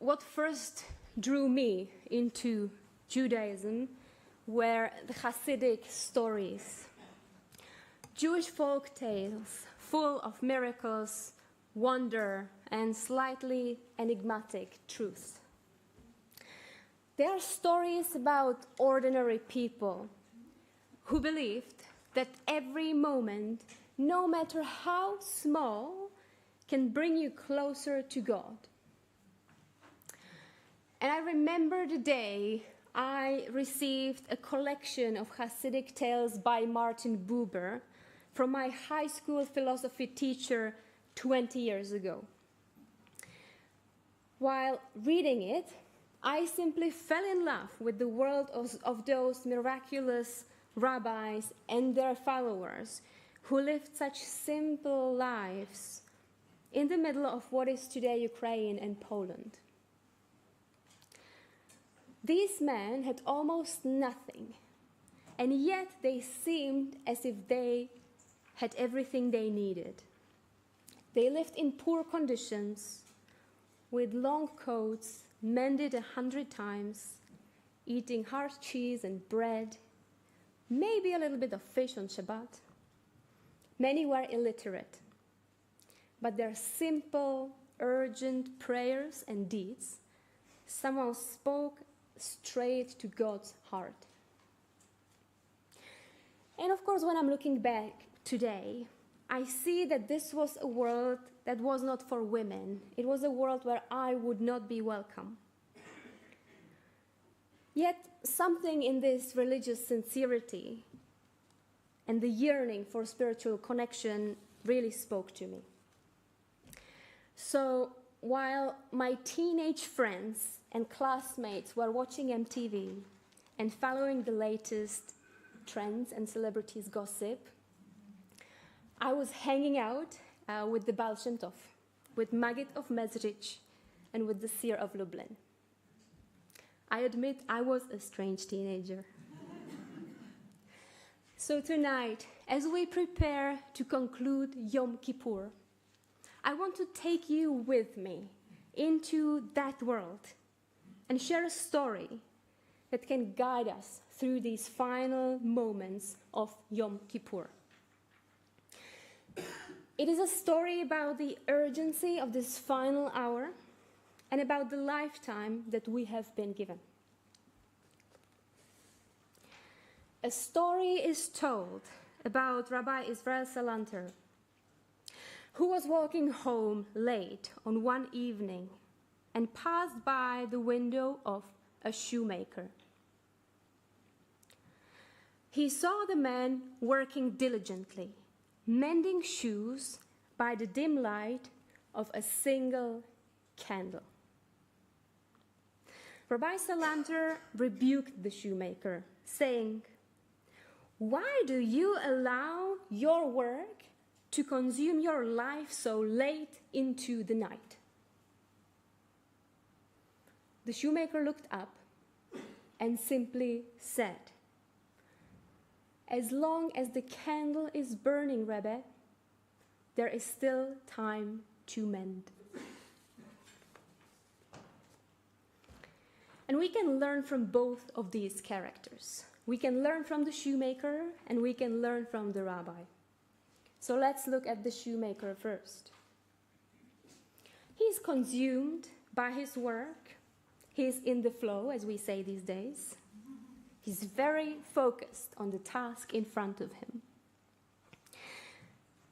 what first drew me into Judaism were the Hasidic stories. Jewish folk tales full of miracles, wonder, and slightly enigmatic truth. They are stories about ordinary people who believed that every moment, no matter how small, can bring you closer to God. And I remember the day I received a collection of Hasidic tales by Martin Buber from my high school philosophy teacher 20 years ago. While reading it, I simply fell in love with the world of those miraculous rabbis and their followers who lived such simple lives in the middle of what is today Ukraine and Poland. These men had almost nothing, and yet they seemed as if they had everything they needed. They lived in poor conditions, with long coats mended 100 times, eating hard cheese and bread, maybe a little bit of fish on Shabbat. Many were illiterate, but their simple, urgent prayers and deeds somehow spoke straight to God's heart. And of course, when I'm looking back today, I see that this was a world that was not for women. It was a world where I would not be welcome. Yet something in this religious sincerity and the yearning for spiritual connection really spoke to me. So while my teenage friends and classmates were watching MTV and following the latest trends and celebrities' gossip, I was hanging out with the Baal Shem Tov, with Maggid of Mezrich, and with the seer of Lublin. I admit I was a strange teenager. So tonight, as we prepare to conclude Yom Kippur, I want to take you with me into that world and share a story that can guide us through these final moments of Yom Kippur. It is a story about the urgency of this final hour and about the lifetime that we have been given. A story is told about Rabbi Israel Salanter, who was walking home late on one evening and passed by the window of a shoemaker. He saw the man working diligently, mending shoes by the dim light of a single candle. Rabbi Salanter rebuked the shoemaker, saying, "Why do you allow your work to consume your life so late into the night?" The shoemaker looked up and simply said, "As long as the candle is burning, Rabbi, there is still time to mend." And we can learn from both of these characters. We can learn from the shoemaker and we can learn from the rabbi. So let's look at the shoemaker first. He's consumed by his work. He's in the flow, as we say these days. He's very focused on the task in front of him.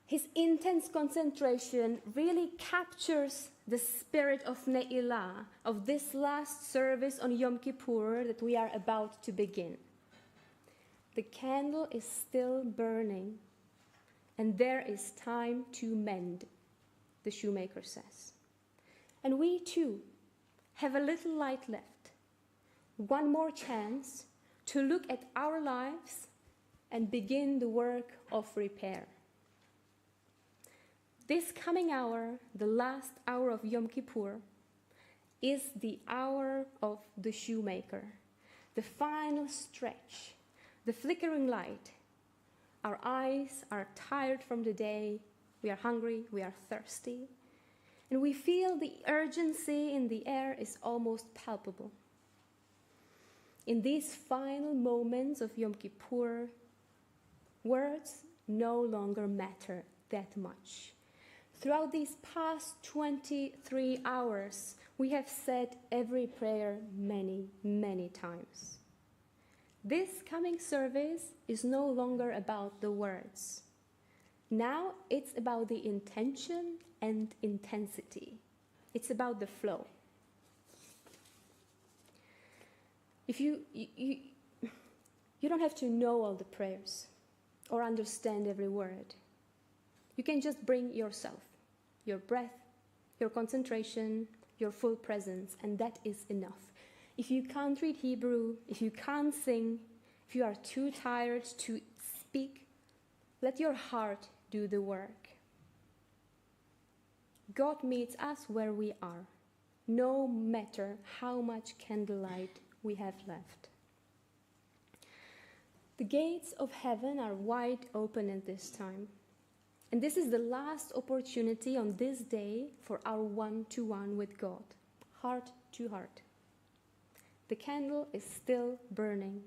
His intense concentration really captures the spirit of Ne'ilah, of this last service on Yom Kippur that we are about to begin. The candle is still burning, and there is time to mend, the shoemaker says. And we too have a little light left, one more chance to look at our lives and begin the work of repair. This coming hour, the last hour of Yom Kippur, is the hour of the shoemaker, the final stretch, the flickering light. Our eyes are tired from the day, we are hungry, we are thirsty, And we feel the urgency in the air is almost palpable. In these final moments of Yom Kippur, words no longer matter that much. Throughout these past 23 hours, we have said every prayer many, many times. This coming service is no longer about the words. Now it's about the intention and intensity. It's about the flow. If you don't have to know all the prayers or understand every word. You can just bring yourself, your breath, your concentration, your full presence, and that is enough. If you can't read Hebrew, if you can't sing, if you are too tired to speak, let your heart do the work. God meets us where we are, no matter how much candlelight we have left. The gates of heaven are wide open at this time. And this is the last opportunity on this day for our one-to-one with God, heart to heart. The candle is still burning.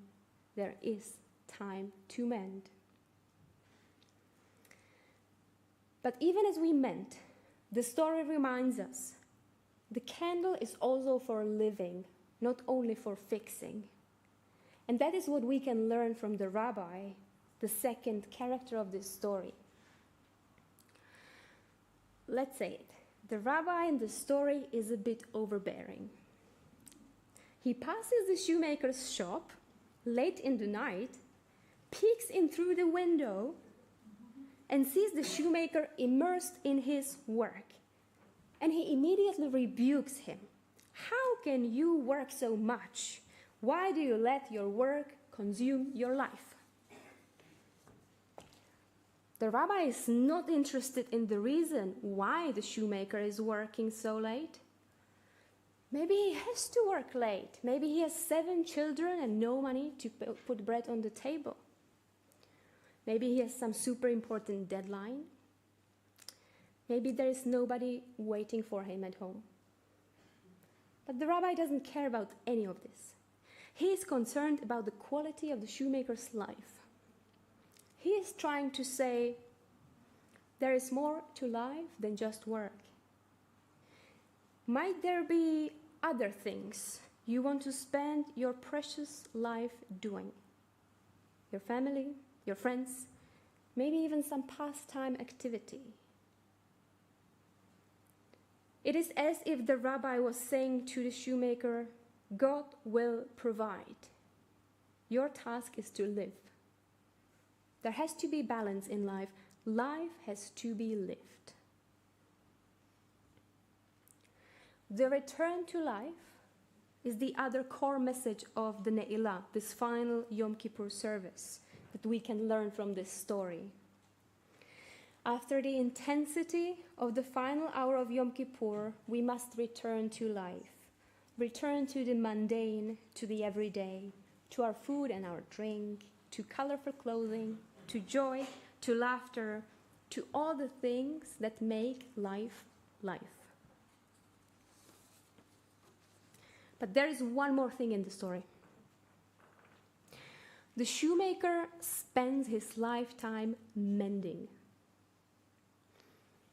There is time to mend. But even as we mend, the story reminds us the candle is also for living, not only for fixing. And that is what we can learn from the Rabbi, the second character of this story. Let's say it. The Rabbi in the story is a bit overbearing. He passes the shoemaker's shop late in the night, peeks in through the window, and sees the shoemaker immersed in his work. And he immediately rebukes him. How can you work so much? Why do you let your work consume your life? The Rabbi is not interested in the reason why the shoemaker is working so late. Maybe he has to work late. Maybe he has 7 children and no money to put bread on the table. Maybe he has some super important deadline. Maybe there is nobody waiting for him at home. But the Rabbi doesn't care about any of this. He is concerned about the quality of the shoemaker's life. He is trying to say, there is more to life than just work. Might there be other things you want to spend your precious life doing? Your family, your friends, maybe even some pastime activity. It is as if the Rabbi was saying to the shoemaker, God will provide. Your task is to live. There has to be balance in life. Life has to be lived. The return to life is the other core message of the Ne'ilah, this final Yom Kippur service that we can learn from this story. After the intensity of the final hour of Yom Kippur, we must return to life. Return to the mundane, to the everyday, to our food and our drink, to colorful clothing, to joy, to laughter, to all the things that make life life. But there is one more thing in the story. The shoemaker spends his lifetime mending.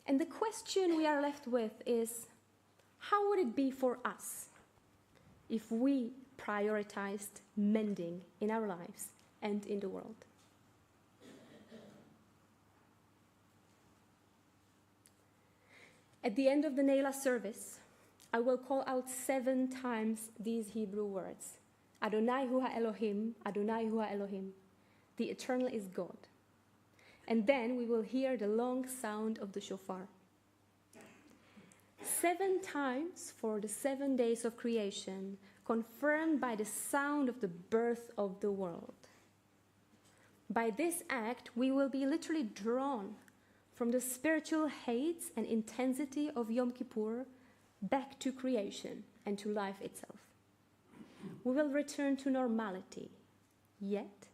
And the question we are left with is, how would it be for us if we prioritized mending in our lives and in the world? At the end of the Ne'ilah service, I will call out 7 times these Hebrew words. Adonai hu ha-Elohim, Adonai hu ha-Elohim. The Eternal is God. And then we will hear the long sound of the shofar. 7 times for the 7 days of creation, confirmed by the sound of the birth of the world. By this act, we will be literally drawn from the spiritual heights and intensity of Yom Kippur back to creation and to life itself. We will return to normality, yet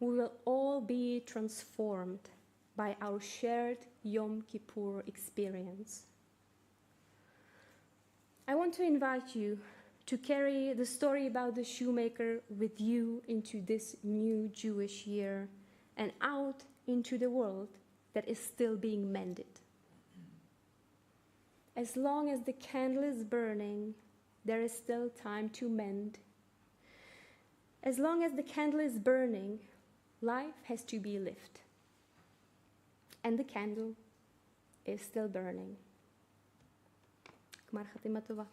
we will all be transformed by our shared Yom Kippur experience. want to invite you to carry the story about the shoemaker with you into this new Jewish year and out into the world that is still being mended. As long as the candle is burning, there is still time to mend. As long as the candle is burning, life has to be lived. And the candle is still burning. Gmar Chatima Tova.